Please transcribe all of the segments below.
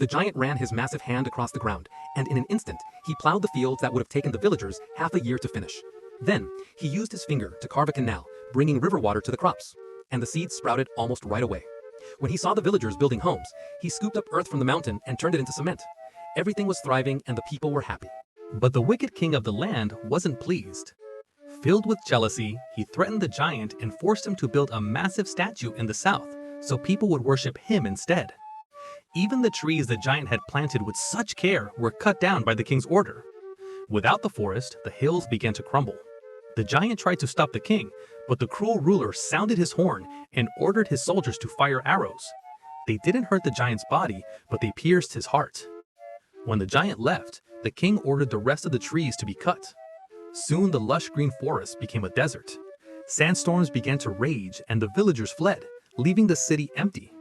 The giant ran his massive hand across the ground, and in an instant, he plowed the fields that would have taken the villagers half a year to finish. Then, he used his finger to carve a canal, bringing river water to the crops, and the seeds sprouted almost right away. When he saw the villagers building homes, he scooped up earth from the mountain and turned it into cement. Everything was thriving and the people were happy. But the wicked king of the land wasn't pleased. Filled with jealousy, he threatened the giant and forced him to build a massive statue in the south so people would worship him instead. Even the trees the giant had planted with such care were cut down by the king's order. Without the forest, the hills began to crumble. The giant tried to stop the king, but the cruel ruler sounded his horn and ordered his soldiers to fire arrows. They didn't hurt the giant's body, but they pierced his heart. When the giant left, the king ordered the rest of the trees to be cut. Soon the lush green forest became a desert. Sandstorms began to rage and the villagers fled, leaving the city empty.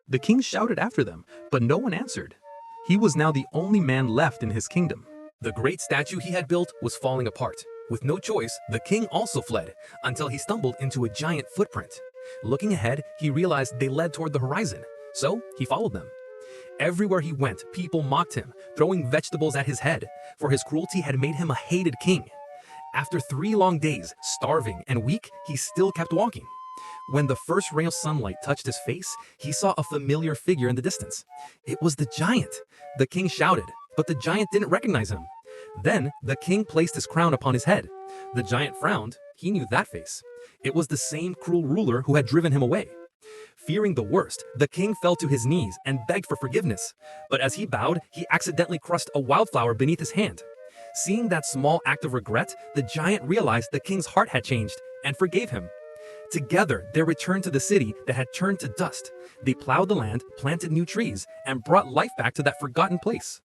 The king shouted after them, but no one answered. He was now the only man left in his kingdom. The great statue he had built was falling apart. With no choice, the king also fled, until he stumbled into a giant footprint. Looking ahead, he realized they led toward the horizon, so he followed them. Everywhere he went, people mocked him, throwing vegetables at his head, for his cruelty had made him a hated king. After 3 long days, starving and weak, he still kept walking. When the first ray of sunlight touched his face, he saw a familiar figure in the distance. It was the giant. The king shouted, but the giant didn't recognize him. Then, the king placed his crown upon his head. The giant frowned. He knew that face. It was the same cruel ruler who had driven him away. Fearing the worst, the king fell to his knees and begged for forgiveness. But as he bowed, he accidentally crushed a wildflower beneath his hand. Seeing that small act of regret, the giant realized the king's heart had changed and forgave him. Together, they returned to the city that had turned to dust. They plowed the land, planted new trees, and brought life back to that forgotten place.